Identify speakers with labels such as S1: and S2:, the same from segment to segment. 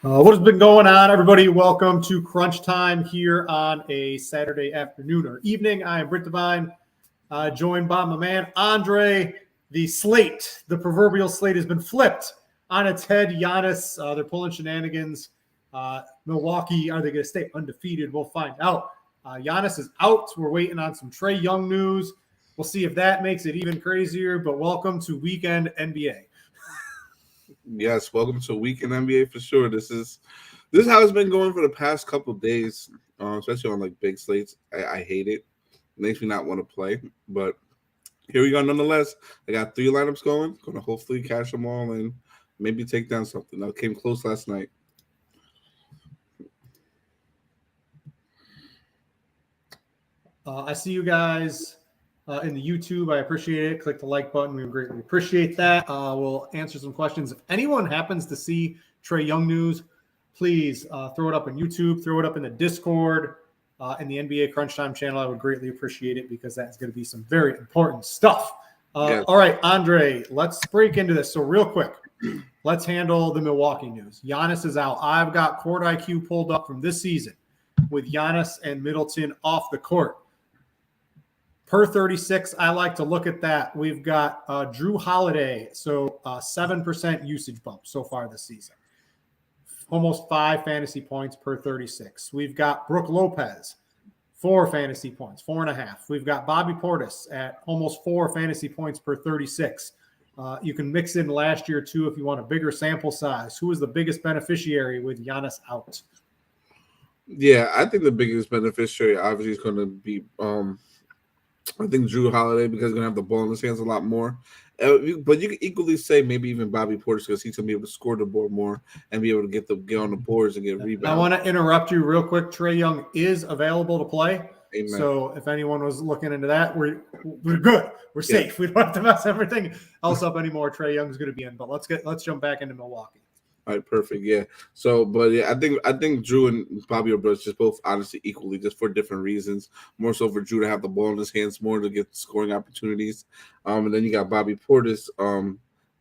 S1: What has been going on, everybody? Welcome to Crunch Time here on a Saturday afternoon or evening. I am Britt Devine, joined by my man, Andre. The proverbial slate has been flipped on its head. Giannis, they're pulling shenanigans. Milwaukee, are they going to stay undefeated? We'll find out. Giannis is out. We're waiting on some Trae Young news. We'll see if that makes it even crazier, but welcome to Weekend NBA.
S2: Yes, welcome to Weekend NBA for sure. This is how it's been going for the past couple of days, especially on like big slates. I hate it. It makes me not want to play, but here we go nonetheless. I got 3 lineups going. Going to hopefully cash them all and maybe take down something. I came close last night.
S1: I see you guys in the YouTube. I appreciate it. Click the like button. We greatly appreciate that. We'll answer some questions. If anyone happens to see Trae Young news, please throw it up on YouTube, throw it up in the Discord, in the NBA Crunch Time channel. I would greatly appreciate it because that's going to be some very important stuff.
S2: Yes.
S1: All right, Andre, let's break into this. So real quick, let's handle the Milwaukee news. Giannis is out. I've got court IQ pulled up from this season with Giannis and Middleton off the court. Per 36, I like to look at that. We've got Drew Holiday, so 7% usage bump so far this season. Almost 5 fantasy points per 36. We've got Brook Lopez, 4 fantasy points, 4.5. We've got Bobby Portis at almost 4 fantasy points per 36. You can mix in last year, too, if you want a bigger sample size. Who is the biggest beneficiary with Giannis out?
S2: Yeah, I think the biggest beneficiary obviously is going to be I think Drew Holiday, because he's going to have the ball in his hands a lot more. But you can equally say maybe even Bobby Portis, because he's going to be able to score the ball more and be able to get on the boards and get rebounds.
S1: I want to interrupt you real quick. Trae Young is available to play.
S2: Amen.
S1: So if anyone was looking into that, we're good. We're safe. We don't have to mess everything else up anymore. Trae Young's going to be in. But let's jump back into Milwaukee.
S2: All right, perfect. Yeah. So, but yeah, I think Drew and Bobby are just both honestly equally, just for different reasons. More so for Drew to have the ball in his hands more to get scoring opportunities. And then you got Bobby Portis,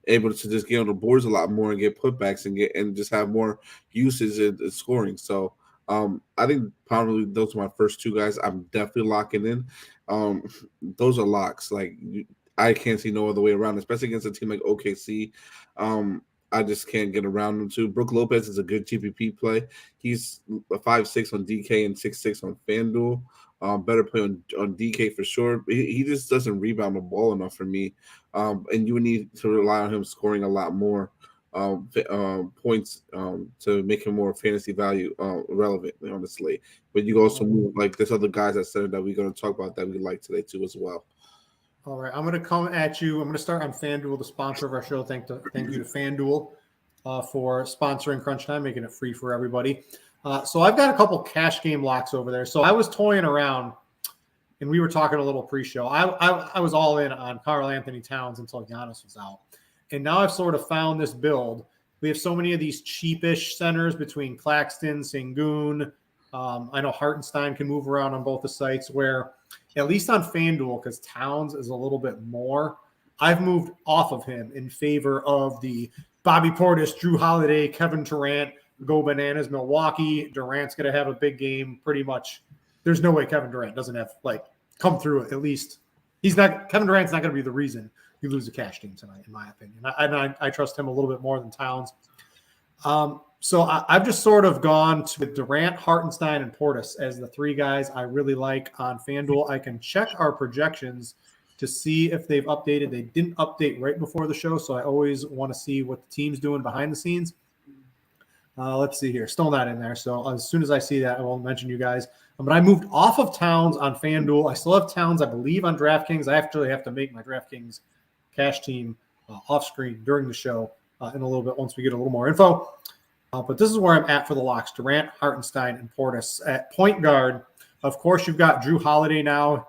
S2: able to just get on the boards a lot more and get putbacks and just have more uses in scoring. So, I think probably those are my first 2 guys. I'm definitely locking in. Those are locks. Like I can't see no other way around, especially against a team like OKC. I just can't get around him too. Brook Lopez is a good GPP play. He's a 5'6" on DK and 6'6" on Fanduel. Better play on DK for sure. He just doesn't rebound the ball enough for me. And you would need to rely on him scoring a lot more points to make him more fantasy value relevant on the slate. But you also move like there's other guys that said that we're going to talk about that we like today too as well.
S1: All right, I'm going to come at you. I'm going to start on Fanduel, the sponsor of our show. Thank you to Fanduel for sponsoring Crunch Time, making it free for everybody. So I've got a couple cash game locks over there. So I was toying around, and we were talking a little pre-show. I was all in on Karl Anthony Towns until Giannis was out. And now I've sort of found this build. We have so many of these cheapish centers between Claxton, Sengun. I know Hartenstein can move around on both the sites where, at least on FanDuel, because Towns is a little bit more, I've moved off of him in favor of the Bobby Portis, Drew Holiday, Kevin Durant, go bananas, Milwaukee. Durant's going to have a big game pretty much. There's no way Kevin Durant doesn't have, come through it at least. Kevin Durant's not going to be the reason you lose a cash game tonight, in my opinion. I trust him a little bit more than Towns. So I've just sort of gone with Durant, Hartenstein, and Portis as the 3 guys I really like on FanDuel. I can check our projections to see if they've updated. They didn't update right before the show, so I always want to see what the team's doing behind the scenes. Let's see here. Still not in there. So as soon as I see that, I will mention you guys. But I moved off of Towns on FanDuel. I still have Towns, I believe, on DraftKings. I actually have to make my DraftKings cash team off screen during the show in a little bit once we get a little more info. But this is where I'm at for the locks. Durant, Hartenstein, and Portis. At point guard, of course, you've got Drew Holiday now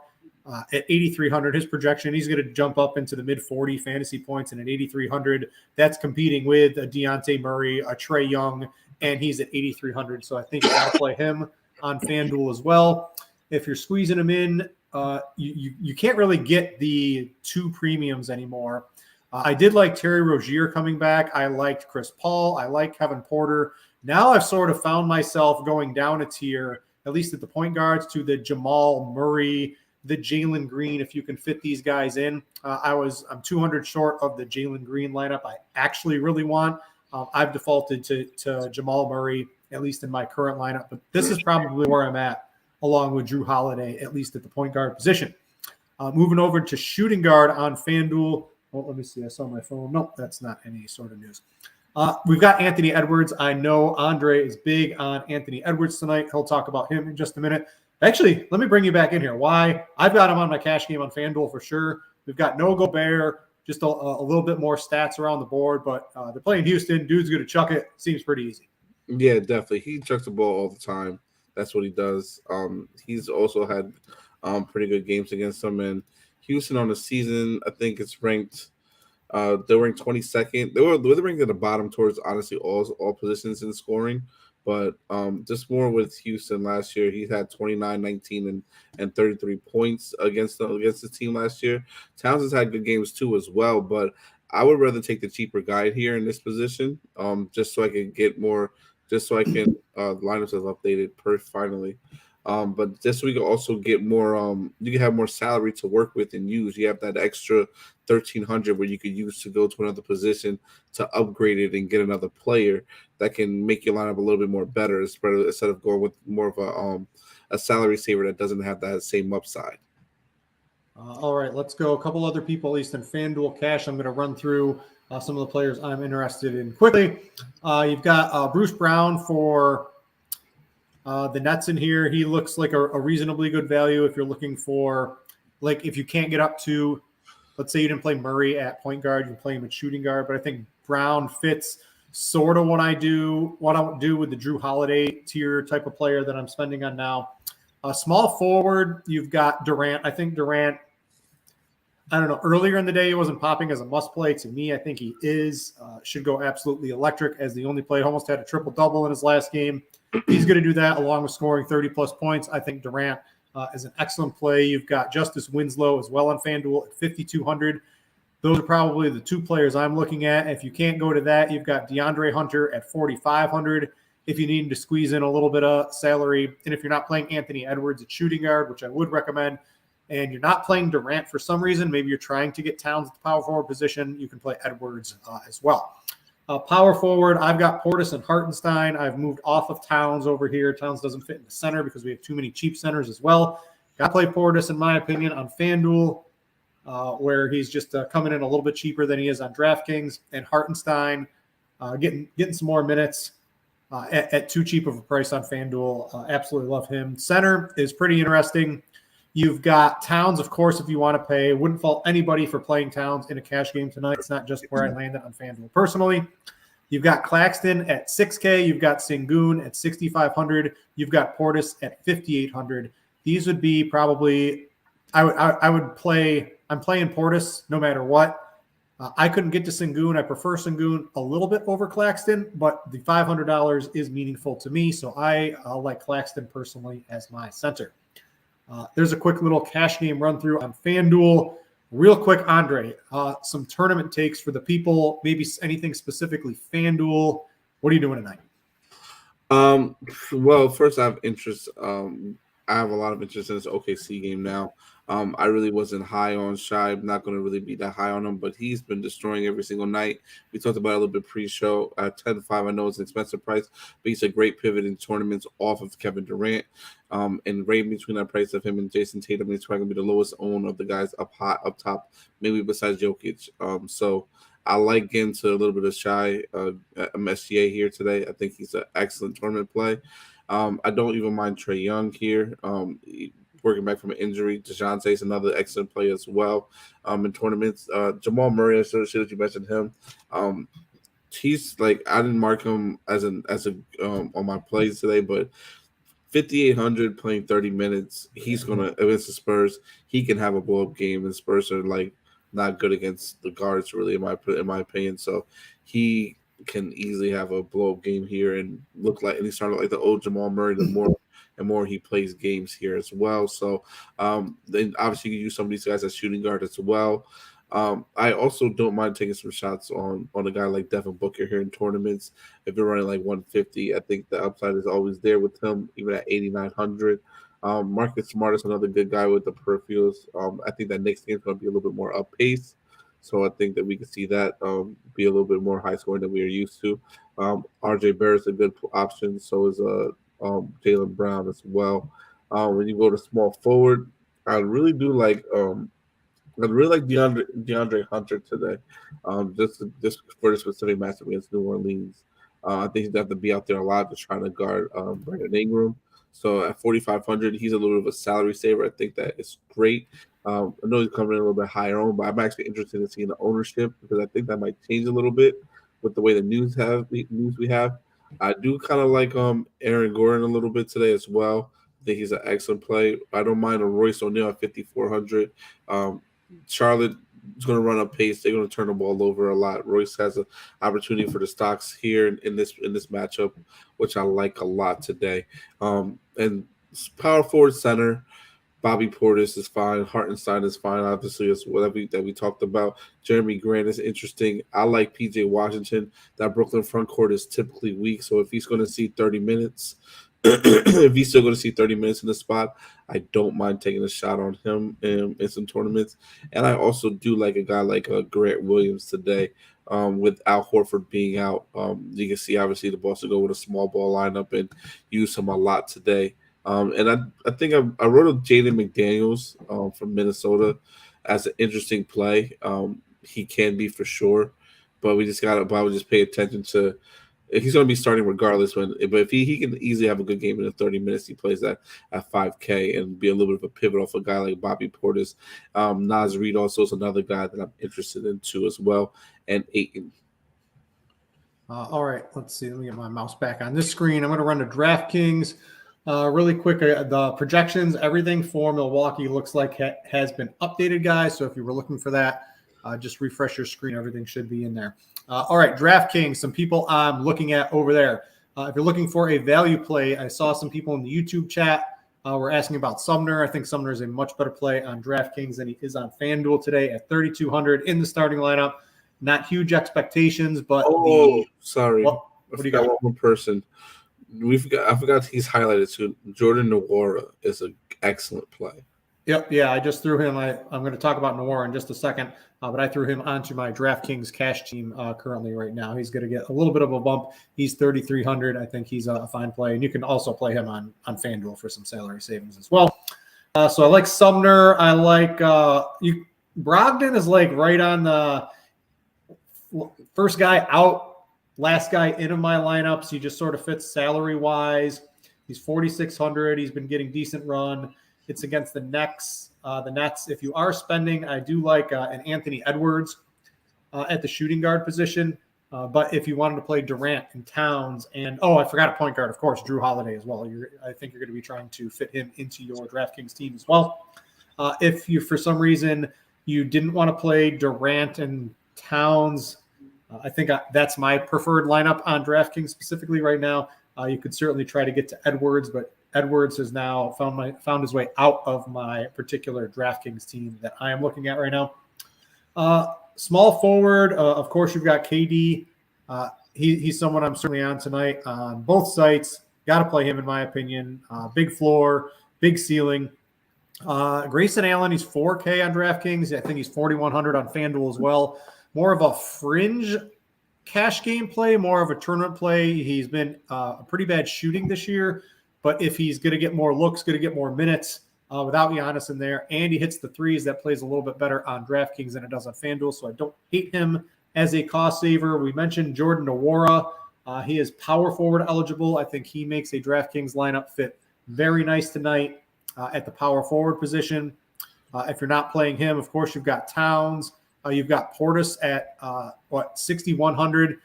S1: at 8,300. His projection, he's going to jump up into the mid-40 fantasy points. And at 8,300, that's competing with a Dejounte Murray, a Trae Young, and he's at 8,300. So I think you got to play him on FanDuel as well. If you're squeezing him in, you can't really get the 2 premiums anymore. I did like Terry Rozier coming back. I liked Chris Paul. I like Kevin Porter. Now I've sort of found myself going down a tier, at least at the point guards, to the Jamal Murray, the Jalen Green, if you can fit these guys in. I'm 200 short of the Jalen Green lineup I actually really want. I've defaulted to Jamal Murray, at least in my current lineup. But this is probably where I'm at, along with Drew Holiday, at least at the point guard position. Moving over to shooting guard on FanDuel. Well, let me see. I saw my phone. Nope, that's not any sort of news. We've got Anthony Edwards. I know Andre is big on Anthony Edwards tonight. He'll talk about him in just a minute. Actually, let me bring you back in here. Why? I've got him on my cash game on FanDuel for sure. We've got no Gobert, just a little bit more stats around the board, but they're playing Houston. Dude's going to chuck it. Seems pretty easy.
S2: Yeah, definitely. He chucks the ball all the time. That's what he does. He's also had pretty good games against them. And Houston on the season, I think it's ranked. They were ranked 22nd. They were ranked at the bottom towards honestly all positions in scoring. But just more with Houston last year, he had 29, 19, and 33 points against the team last year. Towns has had good games too as well, but I would rather take the cheaper guy here in this position, just so I can get more, just so I can lineups have updated finally. But just so we can also get more, you can have more salary to work with and use. You have that extra 1,300 where you could use to go to another position to upgrade it and get another player that can make your lineup a little bit more better instead of going with more of a salary saver that doesn't have that same upside.
S1: All right, let's go. A couple other people, at least in FanDuel Cash. I'm going to run through some of the players I'm interested in quickly. You've got Bruce Brown for the Nets in here. He looks like a reasonably good value if you're looking for, like, if you can't get up to, let's say you didn't play Murray at point guard, you play him at shooting guard. But I think Brown fits sort of what I do with the Drew Holiday tier type of player that I'm spending on now. Small forward, you've got Durant. I think Durant, I don't know, earlier in the day he wasn't popping as a must play. To me, I think he is. Should go absolutely electric as the only player. Almost had a triple-double in his last game. He's going to do that along with scoring 30-plus points. I think Durant is an excellent play. You've got Justice Winslow as well on FanDuel at 5,200. Those are probably the two players I'm looking at. If you can't go to that, you've got DeAndre Hunter at 4,500 if you need to squeeze in a little bit of salary. And if you're not playing Anthony Edwards at shooting guard, which I would recommend, and you're not playing Durant for some reason, maybe you're trying to get Towns at the power forward position, you can play Edwards as well. Power forward, I've got Portis and Hartenstein. I've moved off of Towns over here. Towns doesn't fit in the center because we have too many cheap centers as well. Got to play Portis, in my opinion, on FanDuel, where he's just coming in a little bit cheaper than he is on DraftKings. And Hartenstein getting some more minutes at too cheap of a price on FanDuel. Absolutely love him. Center is pretty interesting. You've got Towns, of course, if you want to pay. Wouldn't fault anybody for playing Towns in a cash game tonight. It's not just where I landed on FanDuel personally. You've got Claxton at 6K. You've got Sengun at 6,500. You've got Portis at 5,800. These would be probably I would play. I'm playing Portis no matter what. I couldn't get to Sengun. I prefer Sengun a little bit over Claxton, but the $500 is meaningful to me, so I like Claxton personally as my center. There's a quick little cash game run through on FanDuel. Real quick, Andre, some tournament takes for the people, maybe anything specifically FanDuel. What are you doing tonight?
S2: Well, first I have interest. I have a lot of interest in this OKC game now. I really wasn't high on Shai. I'm not going to really be that high on him, but he's been destroying every single night. We talked about it a little bit pre-show. 10-5, I know it's an expensive price, but he's a great pivot in tournaments off of Kevin Durant. And right between that price of him and Jason Tatum, he's probably going to be the lowest owned of the guys up top, maybe besides Jokic. So I like getting to a little bit of Shai SGA here today. I think he's an excellent tournament play. I don't even mind Trae Young here. Working back from an injury. DeJounte is another excellent play as well in tournaments. Jamal Murray, I should have you mentioned him. He's like, I didn't mark him as a on my plays today, but 5,800 playing 30 minutes. He's gonna against the Spurs. He can have a blow up game, and Spurs are like not good against the guards really in my opinion. So he can easily have a blow up game here and and he started like the old Jamal Murray. The more he plays games here as well. So then obviously you use some of these guys as shooting guard as well. I also don't mind taking some shots on a guy like Devin Booker here in tournaments. If you're running like 150, I think the upside is always there with him, even at 8,900. Marcus Smart is another good guy with the peripherals. I think that next game is going to be a little bit more up pace. So I think that we can see that be a little bit more high scoring than we are used to. RJ Barrett's a good option. So is Jaylen Brown as well. When you go to small forward, I really do like I really like DeAndre Hunter today, just for the specific matchup against New Orleans. I think he's going to have to be out there a lot to try to guard Brandon Ingram. So at 4,500, he's a little bit of a salary saver. I think that is great. I know he's coming in a little bit higher on, but I'm actually interested in seeing the ownership because I think that might change a little bit with the way the news we have. I do kind of like Aaron Gordon a little bit today as well. I think he's an excellent play. I don't mind a Royce O'Neal at 5,400. Charlotte is going to run up pace. They're going to turn the ball over a lot. Royce has an opportunity for the stocks here in this matchup, which I like a lot today. And power forward center, Bobby Portis is fine. Hartenstein is fine. Obviously, it's whatever that we talked about. Jeremy Grant is interesting. I like PJ Washington. That Brooklyn front court is typically weak, so if he's going to see 30 minutes, if he's still going to see 30 minutes in the spot, I don't mind taking a shot on him in some tournaments. And I also do like a guy like Grant Williams today with Al Horford being out. You can see, obviously, the Boston go with a small ball lineup and use him a lot today. And I think I wrote a Jaden McDaniels from Minnesota as an interesting play. He can be for sure, but I would just pay attention to. He's going to be starting regardless. But if he can easily have a good game in the 30 minutes, he plays that at 5K and be a little bit of a pivot off a guy like Bobby Portis. Naz Reid also is another guy that I'm interested in too as well, and Ayton.
S1: All right, let's see. Let me get my mouse back on this screen. I'm going to run to DraftKings really quick. The projections, everything for Milwaukee looks like has been updated, guys. So if you were looking for that, just refresh your screen. Everything should be in there. All right, DraftKings, some people I'm looking at over there. If you're looking for a value play, I saw some people in the YouTube chat were asking about Sumner. I think Sumner is a much better play on DraftKings than he is on Fanduel today at 3,200 in the starting lineup. Not huge expectations, but
S2: sorry.
S1: What do you got?
S2: One more person. I forgot he's highlighted too. Jordan Nwora is an excellent play.
S1: Yep, yeah, I just threw him. I'm going to talk about Nwora in just a second, but I threw him onto my DraftKings cash team currently right now. He's going to get a little bit of a bump. He's 3,300. I think he's a fine play, and you can also play him on FanDuel for some salary savings as well. So I like Sumner. I like Brogdon is like right on the first guy out, last guy in of my lineups. He just sort of fits salary-wise. He's 4,600. He's been getting decent run. It's against the Nets. If you are spending, I do like an Anthony Edwards at the shooting guard position. But if you wanted to play Durant and Towns and, I forgot a point guard, of course, Drew Holiday as well. I think you're going to be trying to fit him into your DraftKings team as well. If you, for some reason, you didn't want to play Durant and Towns, I think that's my preferred lineup on DraftKings specifically right now. You could certainly try to get to Edwards, but Edwards has now found his way out of my particular DraftKings team that I am looking at right now. Small forward, of course, you've got KD. He's someone I'm certainly on tonight on both sites. Got to play him, in my opinion. Big floor, big ceiling. Grayson Allen, he's 4K on DraftKings. I think he's 4,100 on FanDuel as well. More of a fringe cash game play, more of a tournament play. He's been a pretty bad shooting this year, but if he's going to get more looks, going to get more minutes without Giannis in there, and he hits the threes, that plays a little bit better on DraftKings than it does on FanDuel, so I don't hate him as a cost saver. We mentioned Jordan Nwora. He is power forward eligible. I think he makes a DraftKings lineup fit very nice tonight at the power forward position. If you're not playing him, of course, you've got Towns. You've got Portis at 6,100.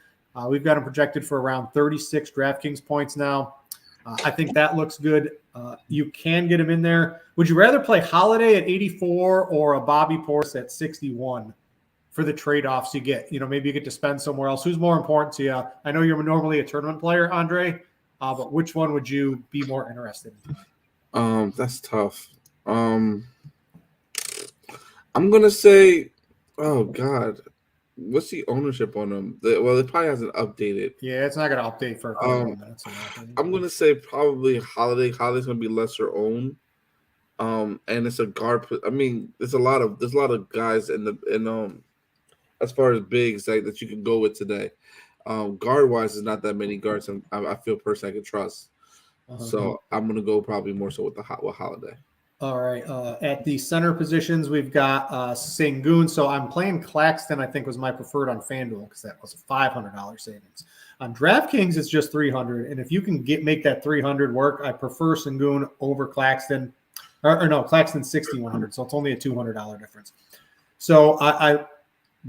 S1: We've got him projected for around 36 DraftKings points now. I think that looks good. You can get him in there. Would you rather play Holiday at 84 or a Bobby Portis at 61 for the trade-offs you get? Maybe you get to spend somewhere else. Who's more important to you? I know you're normally a tournament player, Andre, but which one would you be more interested in?
S2: That's tough. I'm gonna say Oh God, what's the ownership on him? Well, it probably hasn't updated.
S1: Yeah, it's not going to update for a couple
S2: Um,
S1: of minutes, in my opinion.
S2: I'm gonna say probably Holiday. Holiday's gonna be lesser owned. And it's a guard. I mean, there's a lot of guys in as far as bigs that you can go with today. Guard wise, there's not that many guards I feel personally I can trust.
S1: Uh-huh.
S2: So I'm gonna go probably more so with with Holiday.
S1: All right. At the center positions, we've got Sengun. So I'm playing Claxton, I think was my preferred on FanDuel because that was a $500 savings. On DraftKings, it's just 300. And if you can make that 300 work, I prefer Sengun over Claxton. Or no, Claxton's 6,100. So it's only a $200 difference. So I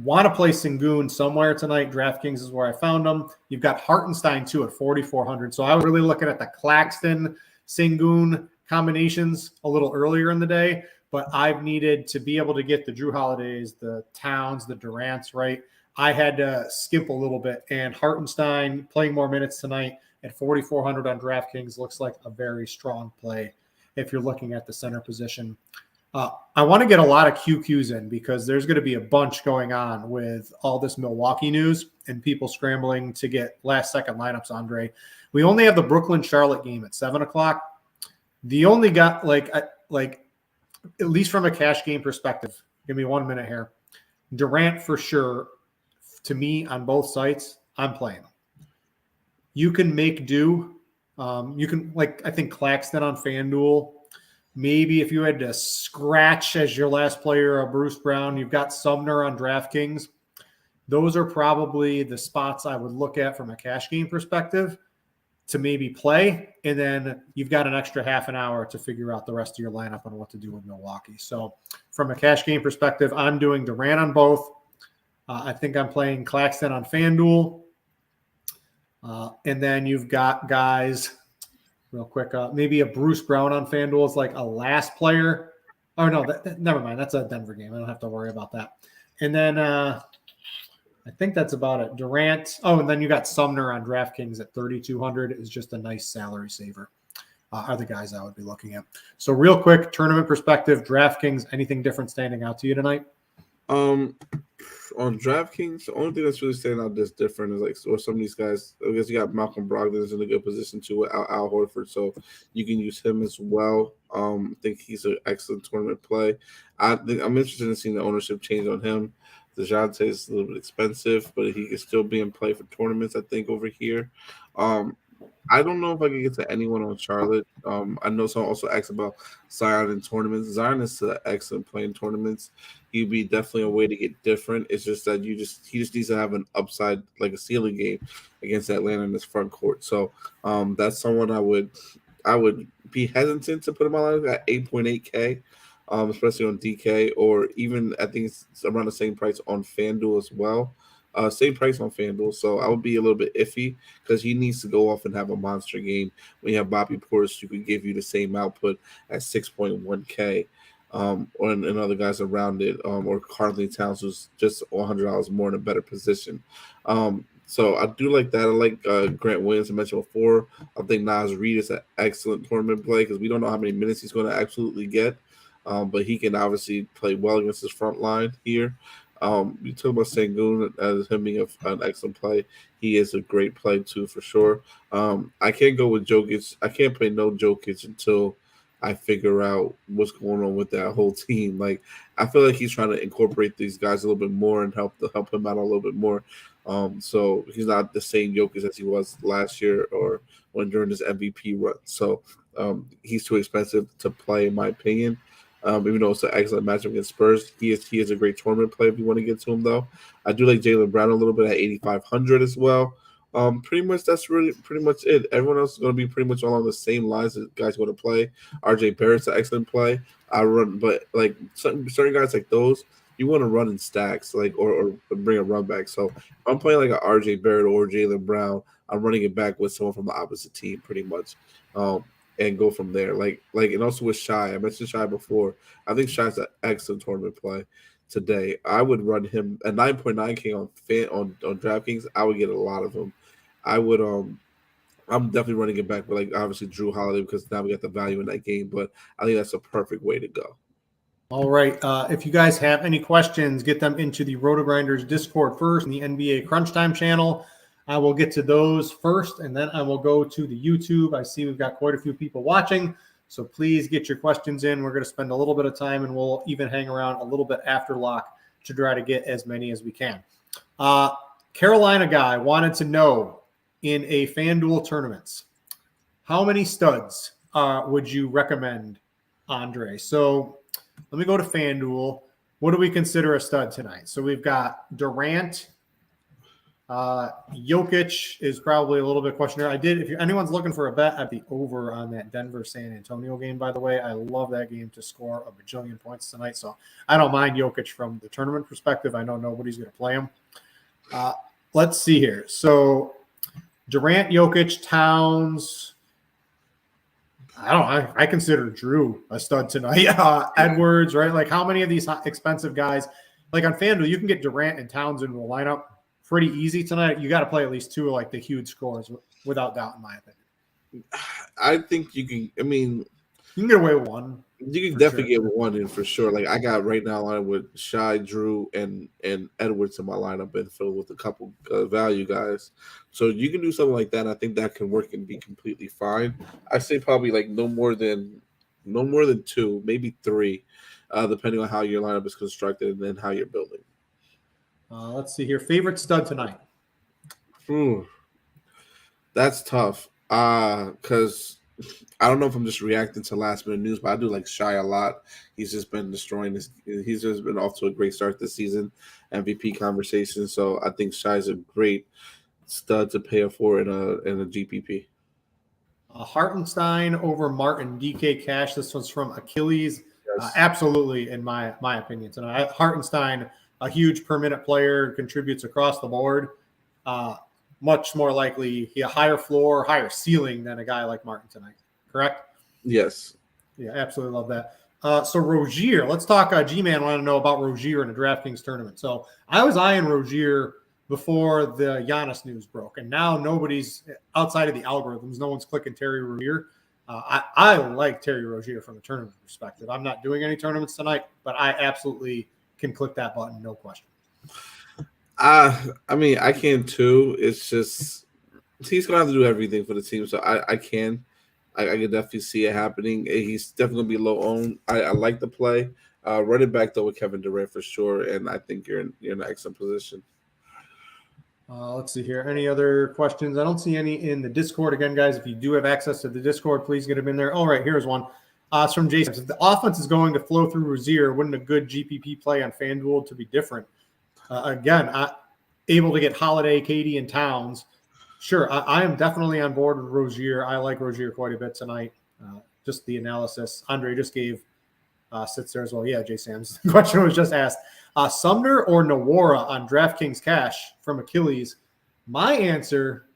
S1: want to play Sengun somewhere tonight. DraftKings is where I found them. You've got Hartenstein too at 4,400. So I was really looking at the Claxton Sengun combinations a little earlier in the day, but I've needed to be able to get the Drew Holidays, the Towns, the Durants right. I had to skip a little bit, and Hartenstein playing more minutes tonight at 4,400 on DraftKings looks like a very strong play if you're looking at the center position. I want to get a lot of QQs in because there's going to be a bunch going on with all this Milwaukee news and people scrambling to get last second lineups, Andre. We only have the Brooklyn Charlotte game at 7:00. The only got like at least from a cash game perspective, give me 1 minute here. Durant for sure. To me, on both sites, I'm playing them. You can make do. You can I think Claxton on FanDuel. Maybe if you had to scratch as your last player, Bruce Brown, you've got Sumner on DraftKings. Those are probably the spots I would look at from a cash game perspective to maybe play. And then you've got an extra half an hour to figure out the rest of your lineup on what to do with Milwaukee. So from a cash game perspective, I'm doing Durant on both. I think I'm playing Claxton on FanDuel. And then you've got guys – real quick, maybe a Bruce Brown on FanDuel is like a last player. Oh, no, never mind. That's a Denver game. I don't have to worry about that. And then I think that's about it. Durant. Oh, and then you got Sumner on DraftKings at 3,200 is just a nice salary saver. Are the guys I would be looking at. So real quick, tournament perspective, DraftKings, anything different standing out to you tonight?
S2: On DraftKings, the only thing that's really standing out that's different is or some of these guys. I guess you got Malcolm Brogdon's in a good position too with Al Horford, so you can use him as well. I think he's an excellent tournament play. I'm interested in seeing the ownership change on him. DeJounte is a little bit expensive, but he can still be in play for tournaments. I think over here. I don't know if I can get to anyone on Charlotte. I know someone also asked about Zion in tournaments. Zion is an excellent play in tournaments. He'd be definitely a way to get different. It's just that he just needs to have an upside, like a ceiling game against Atlanta in his front court. So that's someone I would be hesitant to put him on at 8.8K, especially on DK, or even I think it's around the same price on FanDuel as well. Same price on FanDuel, so I would be a little bit iffy because he needs to go off and have a monster game. When you have Bobby Portis, who could give you the same output at 6.1K, and other guys around it, or Carly Towns, who's just $100 more in a better position. So I do like that. I like Grant Williams I mentioned before. I think Naz Reid is an excellent tournament play because we don't know how many minutes he's going to absolutely get, but he can obviously play well against his front line here. You talk about Sengun as him being an excellent play. He is a great play too, for sure. I can't go with Jokic. I can't play no Jokic until I figure out what's going on with that whole team. Like, I feel like he's trying to incorporate these guys a little bit more and help him out a little bit more. So he's not the same Jokic as he was last year or during his MVP run. So he's too expensive to play, in my opinion. Even though it's an excellent matchup against Spurs, he is a great tournament player if you want to get to him, though. I do like Jaylen Brown a little bit at 8,500 as well. Pretty much that's really pretty much it. Everyone else is going to be pretty much along the same lines that guys want to play. RJ Barrett's an excellent play. But like certain guys like those, you want to run in stacks, like or bring a run back. So if I'm playing like an RJ Barrett or Jaylen Brown, I'm running it back with someone from the opposite team, pretty much. And go from there. And also with Shai. I mentioned Shai before. I think Shai's an excellent tournament play today. I would run him at 9.9K on DraftKings. I would get a lot of them. I'm definitely running it back, but like obviously Drew Holiday because now we got the value in that game. But I think that's a perfect way to go.
S1: All right. If you guys have any questions, get them into the RotoGrinders Discord first and the NBA Crunch Time channel. I will get to those first, and then I will go to the YouTube. I see we've got quite a few people watching, so please get your questions in. We're going to spend a little bit of time, and we'll even hang around a little bit after lock to try to get as many as we can. Carolina guy wanted to know, in a FanDuel tournaments, how many studs would you recommend, Andre? So let me go to FanDuel. What do we consider a stud tonight? So we've got Durant. Jokic is probably a little bit questionable. If anyone's looking for a bet, I'd be over on that Denver-San Antonio game, by the way. I love that game to score a bajillion points tonight. So I don't mind Jokic from the tournament perspective. I know nobody's going to play him. Let's see here. So Durant, Jokic, Towns. I don't know. I consider Drew a stud tonight. Edwards, right? Like, how many of these expensive guys, like on FanDuel, you can get Durant and Towns into a lineup pretty easy tonight. You got to play at least two of like the huge scores without doubt, in my opinion.
S2: I think you can. I mean,
S1: you can get away with one.
S2: You can definitely get one in for sure. Like I got right now line with Shai, Drew, and Edwards in my lineup, and filled with a couple value guys. So you can do something like that. I think that can work and be completely fine. I say probably like no more than two, maybe three, depending on how your lineup is constructed and then how you're building.
S1: Let's see here. Favorite stud tonight?
S2: That's tough. Because I don't know if I'm just reacting to last minute news, but I do like Shai a lot. He's just been destroying this. He's just been off to a great start this season, MVP conversation. So I think Shai's a great stud to pay for in a GPP.
S1: Hartenstein over Martin, DK Cash. This one's from Achilles. Yes. Absolutely, in my opinion tonight. Hartenstein, a huge per minute player, contributes across the board. Much more likely a higher floor, higher ceiling than a guy like Martin tonight. Correct?
S2: Yes.
S1: Yeah, absolutely love that. So Rozier, let's talk. G-Man wanted to know about Rozier in a DraftKings tournament. So I was eyeing Rozier before the Giannis news broke, and now nobody's outside of the algorithms. No one's clicking Terry Rozier. I like Terry Rozier from a tournament perspective. I'm not doing any tournaments tonight, but I absolutely can click that button, no question.
S2: I mean, I can too. It's just he's gonna have to do everything for the team, so I can definitely see it happening. He's definitely gonna be low owned. I like the play. Running back though with Kevin Durant for sure, and I think you're in an excellent position.
S1: Let's see here. Any other questions? I don't see any in the Discord. Again, guys, if you do have access to the Discord, please get them in there. All right, here's one. It's from Jason. If the offense is going to flow through Rozier, wouldn't a good GPP play on FanDuel to be different? Again, able to get Holiday, Katie, and Towns. Sure, I am definitely on board with Rozier. I like Rozier quite a bit tonight. Just the analysis. Andre just gave sits there as well. Yeah, Jay Sam's the question was just asked. Sumner or Nwora on DraftKings Cash from Achilles. My answer,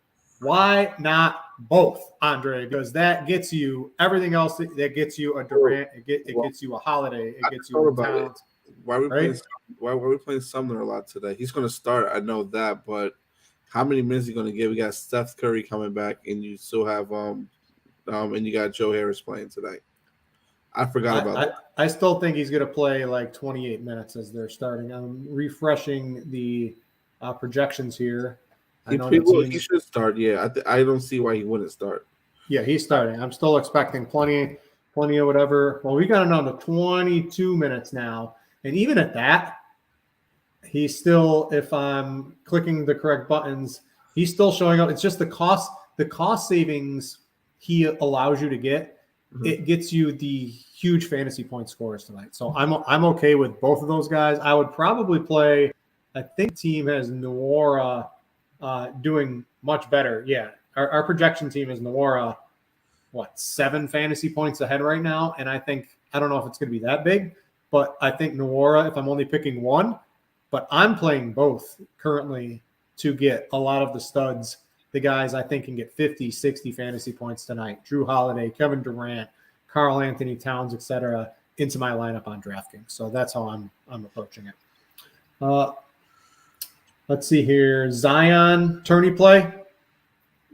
S1: why not both, Andre? Because that gets you everything else that gets you a Durant. It gets you a Holiday. It gets you a Towns.
S2: Why are we playing Sumner a lot today? He's going to start. I know that, but how many minutes is he going to get? We got Steph Curry coming back, and you still have and you got Joe Harris playing tonight. I forgot about that.
S1: I still think he's going to play like 28 minutes as they're starting. I'm refreshing the projections here.
S2: He should start. Yeah, I don't see why he wouldn't start.
S1: Yeah, he's starting. I'm still expecting plenty of whatever. Well, we got him down to 22 minutes now. And even at that, he's still, if I'm clicking the correct buttons, he's still showing up. It's just the cost savings he allows you to get. Mm-hmm. It gets you the huge fantasy point scores tonight. So I'm okay with both of those guys. I would probably play, I think the team has Nwora doing much better. Yeah, our projection team is Nwora, 7 fantasy points ahead right now. And I don't know if it's going to be that big. But I think Nwora, if I'm only picking one, but I'm playing both currently to get a lot of the studs, the guys I think can get 50, 60 fantasy points tonight. Drew Holiday, Kevin Durant, Karl Anthony Towns, etc., into my lineup on DraftKings. So that's how I'm approaching it. Let's see here. Zion, tourney play.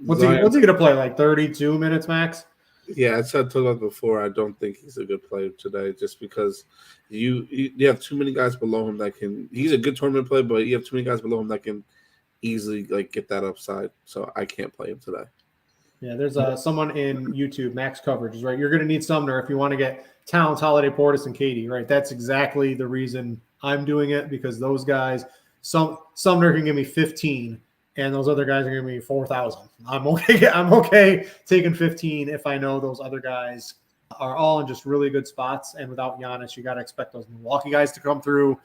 S1: What's he going to play, like 32 minutes max?
S2: Yeah, I said to that before. I don't think he's a good player today, just because you have too many guys below him that can. He's a good tournament player, but you have too many guys below him that can easily like get that upside. So I can't play him today.
S1: Yeah, there's someone in YouTube, Max Coverage, is right. You're going to need Sumner if you want to get Towns, Holiday, Portis, and Katie, right? That's exactly the reason I'm doing it, because those guys, Sumner can give me 15, and those other guys are going to give me 4,000. I'm okay. I'm okay taking 15 if I know those other guys are all in just really good spots. And without Giannis, you got to expect those Milwaukee guys to come through.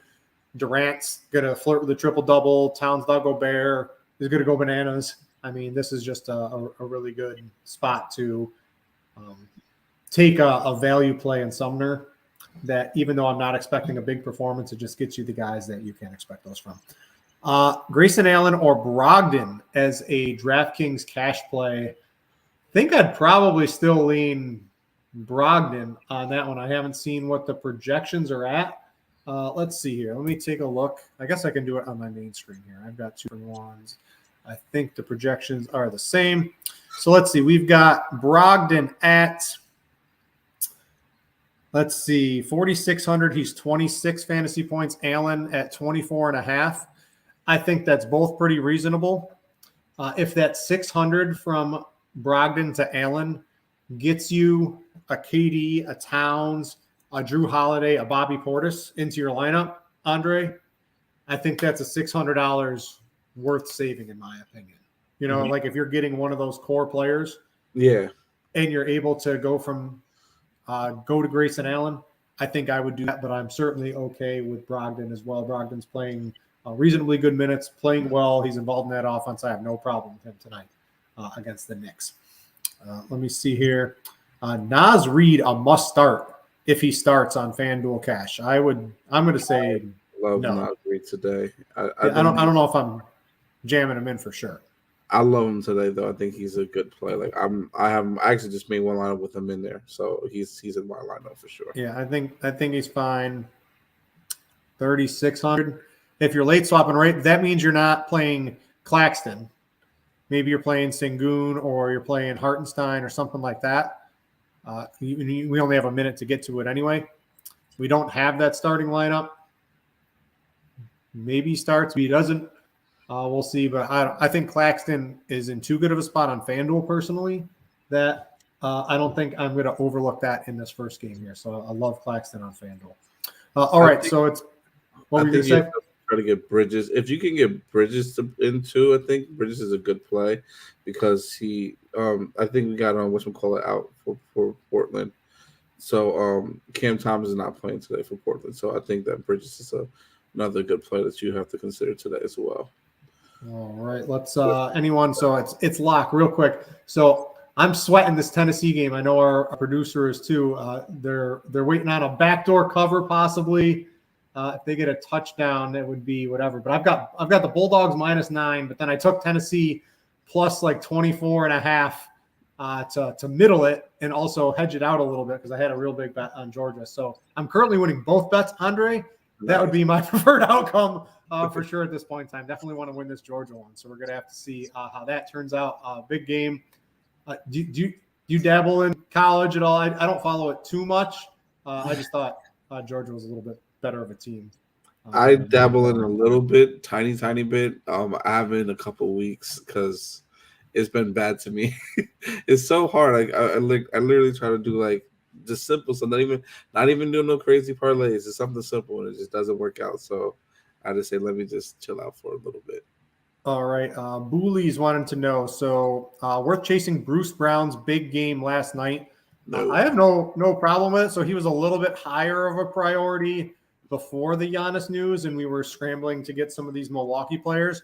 S1: Durant's going to flirt with a triple-double. Towns, Gobert is going to go bananas. I mean, this is just a really good spot to take a value play in Sumner that, even though I'm not expecting a big performance, it just gets you the guys that you can't expect those from. Grayson Allen or Brogdon as a DraftKings cash play. I think I'd probably still lean Brogdon on that one. I haven't seen what the projections are at. Let's see here. Let me take a look. I guess I can do it on my main screen here. I've got 2-for-1s. I think the projections are the same. So let's see. We've got Brogdon at, let's see, 4,600. He's 26 fantasy points. Allen at 24.5. I think that's both pretty reasonable. If that 600 from Brogdon to Allen gets you a KD, a Towns, a Drew Holiday, a Bobby Portis into your lineup, Andre, I think that's a $600 worth saving, in my opinion. You know, like if you're getting one of those core players,
S2: Yeah,
S1: and you're able to go to Grayson Allen, I think I would do that. But I'm certainly okay with Brogdon as well. Brogdon's playing reasonably good minutes, playing well. He's involved in that offense. I have no problem with him tonight against the Knicks. Let me see here. Naz Reid, a must start if he starts on FanDuel Cash. I'm going to say
S2: love
S1: no.
S2: Naz Reid today.
S1: I don't know if I'm jamming him in for sure.
S2: I love him today, though. I think he's a good player. Like I actually just made one lineup with him in there, so he's in my lineup for sure.
S1: Yeah, I think he's fine. 3,600. If you're late swapping, right, that means you're not playing Claxton. Maybe you're playing Sengun or you're playing Hartenstein or something like that. We only have a minute to get to it anyway. We don't have that starting lineup. Maybe he starts, maybe he doesn't. We'll see, but I think Claxton is in too good of a spot on FanDuel personally that I don't think I'm going to overlook that in this first game here. So I love Claxton on FanDuel. All right, so it's what were you going to say?
S2: Try to get Bridges. If you can get Bridges into, I think Bridges is a good play because he. I think we got out for Portland. So Cam Thomas is not playing today for Portland. So I think that Bridges is another good play that you have to consider today as well.
S1: All right, let's anyone. So it's lock real quick. So I'm sweating this Tennessee game. I know our producer is too. They're waiting on a backdoor cover possibly. If they get a touchdown, it would be whatever. But I've got the Bulldogs -9, but then I took Tennessee plus like 24.5 to middle it and also hedge it out a little bit because I had a real big bet on Georgia. So I'm currently winning both bets, Andre. That would be my preferred outcome for sure at this point in time. Definitely want to win this Georgia one. So we're going to have to see how that turns out. Big game. Do you dabble in college at all? I don't follow it too much. I just thought Georgia was a little bit better of a team.
S2: I dabble in a little bit, tiny bit. I haven't in a couple weeks because it's been bad to me. It's so hard. I literally try to do like just simple stuff, not even doing no crazy parlays. It's something simple and it just doesn't work out. So I just say let me just chill out for a little bit.
S1: All right. Booley's wanting to know. So worth chasing Bruce Brown's big game last night.
S2: No.
S1: I have no problem with it. So he was a little bit higher of a priority before the Giannis news, and we were scrambling to get some of these Milwaukee players.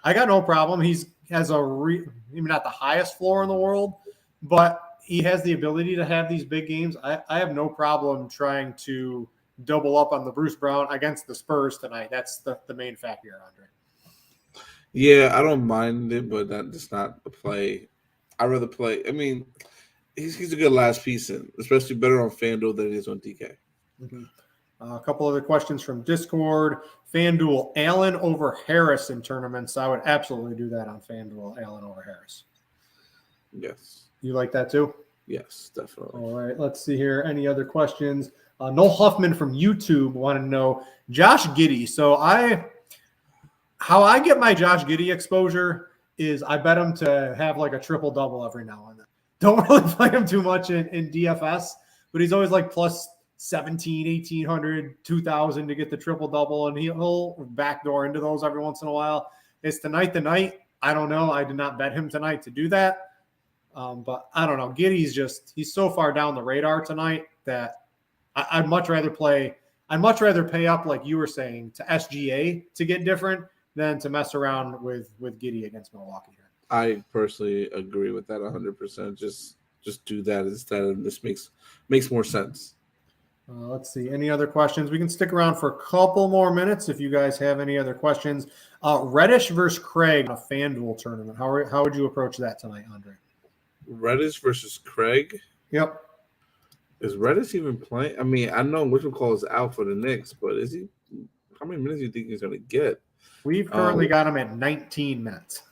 S1: I got no problem. He has maybe not the highest floor in the world, but he has the ability to have these big games. I have no problem trying to double up on the Bruce Brown against the Spurs tonight. That's the main factor here, Andre.
S2: Yeah, I don't mind it, but that's not a play. I'd rather play. I mean, he's a good last piece, in, especially better on FanDuel than it is on DK.
S1: Mm-hmm. A couple other questions from Discord. FanDuel, Allen over Harris in tournaments. I would absolutely do that on FanDuel, Allen over Harris.
S2: Yes.
S1: You like that too?
S2: Yes, definitely.
S1: All right, let's see here. Any other questions? Noel Huffman from YouTube wanted to know Josh Giddey. So how I get my Josh Giddey exposure is I bet him to have like a triple double every now and then. Don't really play him too much in DFS, but he's always like plus 17, 1800, 2000 to get the triple double, and he'll backdoor into those every once in a while. Is tonight the night? I don't know. I did not bet him tonight to do that. But I don't know. Giddey's he's so far down the radar tonight that I'd much rather pay up, like you were saying, to SGA to get different than to mess around with Giddey against Milwaukee here.
S2: I personally agree with that 100%. Just do that instead, and this makes more sense.
S1: Let's see. Any other questions? We can stick around for a couple more minutes if you guys have any other questions. Reddish versus Craig, a FanDuel tournament. How would you approach that tonight, Andre?
S2: Reddish versus Craig?
S1: Yep.
S2: Is Reddish even playing? I mean, I know Mitchell is out for the Knicks, but is he? How many minutes do you think he's going to get?
S1: We've currently got him at 19 minutes.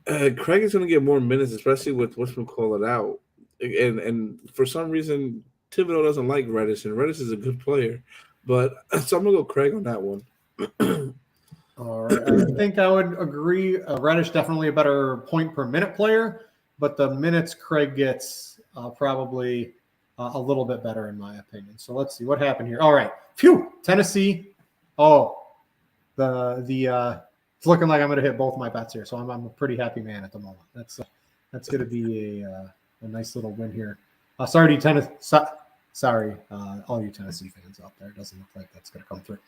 S2: Craig is going to get more minutes, especially with whatchamacallit out. And for some reason, Thibodeau doesn't like Reddish, and Reddish is a good player. But so I'm going to go Craig on that one.
S1: All right. I think I would agree. Reddish definitely a better point per minute player, but the minutes Craig gets probably a little bit better in my opinion. So let's see what happened here. All right. Phew. Tennessee. Oh, it's looking like I'm going to hit both my bets here. So I'm a pretty happy man at the moment. That's going to be a nice little win here. Sorry, all you Tennessee fans out there. It doesn't look like that's going to come through.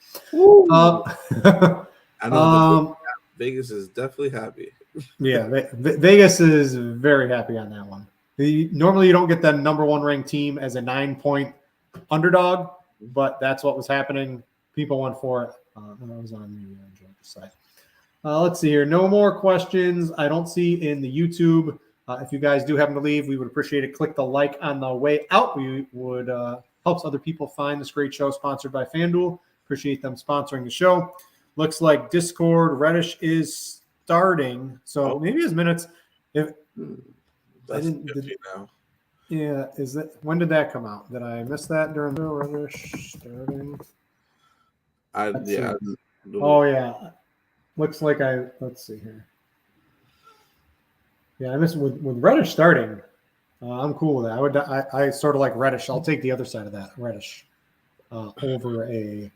S2: I know Vegas is definitely happy.
S1: Yeah, Vegas is very happy on that one. Normally, you don't get the number one ranked team as a 9-point underdog, but that's what was happening. People went for it. I was on the Georgia side. Let's see here. No more questions. I don't see in the YouTube. If you guys do happen to leave, we would appreciate it. Click the like on the way out. We would helps other people find this great show sponsored by FanDuel. Appreciate them sponsoring the show. Looks like Discord Reddish is starting, so maybe his minutes. If I didn't, now. Yeah, is that when did that come out? Did I miss that during the Reddish starting? Oh yeah, looks like let's see here. Yeah, I missed with Reddish starting. I'm cool with that. I sort of like Reddish. I'll take the other side of that Reddish over a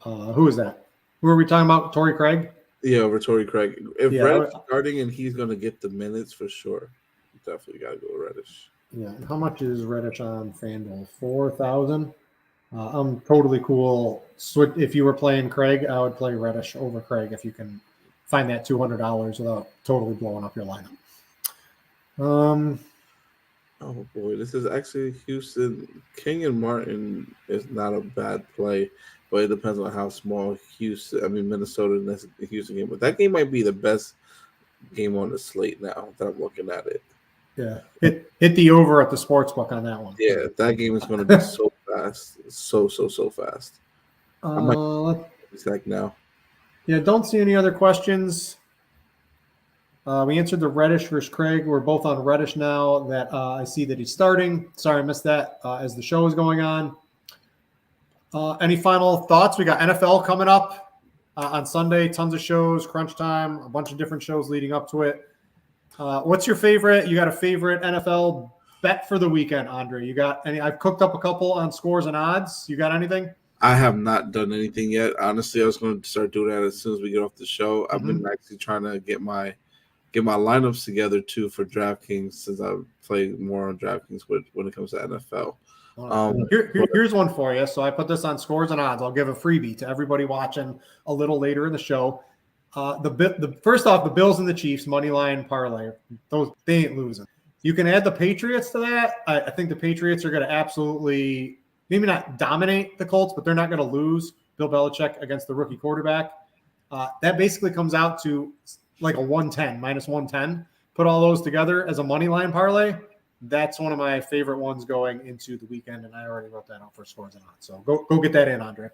S1: who is that? Who are we talking about? Torrey Craig?
S2: Yeah, over Torrey Craig. If Reddish starting and he's going to get the minutes for sure, definitely got to go Reddish.
S1: Yeah. How much is Reddish on FanDuel? 4,000. I'm totally cool. If you were playing Craig, I would play Reddish over Craig if you can find that $200 without totally blowing up your lineup.
S2: Oh boy, this is actually Houston. King and Martin is not a bad play, but it depends on how small Minnesota and the Houston game. But that game might be the best game on the slate now that I'm looking at it.
S1: Yeah, hit the over at the sports book on that one.
S2: Yeah, that game is going to be so fast, so fast. I might exact now.
S1: Yeah, don't see any other questions. We answered the Reddish versus Craig. We're both on Reddish now. That I see that he's starting. Sorry, I missed that as the show is going on. Any final thoughts? We got NFL coming up on Sunday. Tons of shows, crunch time, a bunch of different shows leading up to it. What's your favorite? You got a favorite NFL bet for the weekend, Andre? You got any? I've cooked up a couple on scores and odds. You got anything?
S2: I have not done anything yet. Honestly, I was going to start doing that as soon as we get off the show. I've been actually trying to get my lineups together too for DraftKings, since I play more on DraftKings when it comes to NFL.
S1: Here's one for you. So I put this on scores and odds. I'll give a freebie to everybody watching a little later in the show. First off, the Bills and the Chiefs money line parlay. They ain't losing. You can add the Patriots to that. I think the Patriots are going to absolutely maybe not dominate the Colts, but they're not going to lose. Bill Belichick against the rookie quarterback. That basically comes out to like a 110, minus 110. Put all those together as a money line parlay. That's one of my favorite ones going into the weekend, and I already wrote that out for scores and odds. So go get that in, Andre.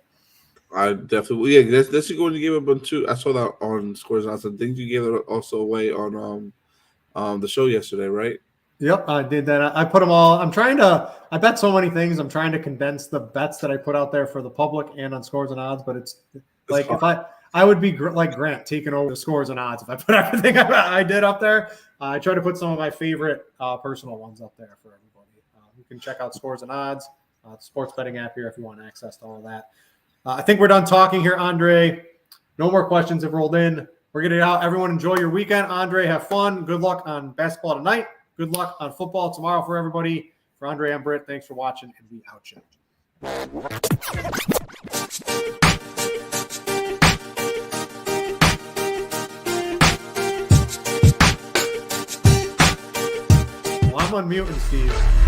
S2: I definitely, yeah. That's going to give it one too. I saw that on scores and odds. I think you gave it also away on the show yesterday, right?
S1: Yep, I did that. I put them all. I bet so many things. I'm trying to condense the bets that I put out there for the public and on scores and odds. But it's like
S2: hard.
S1: if I would be like Grant taking over the scores and odds if I put everything I did up there. I try to put some of my favorite personal ones up there for everybody. You can check out scores and odds, sports betting app here if you want access to all of that. I think we're done talking here, Andre. No more questions have rolled in. We're getting out. Everyone enjoy your weekend. Andre, have fun. Good luck on basketball tonight. Good luck on football tomorrow for everybody. For Andre and Britt, thanks for watching, and we out you. Well, I'm unmuting, Steve.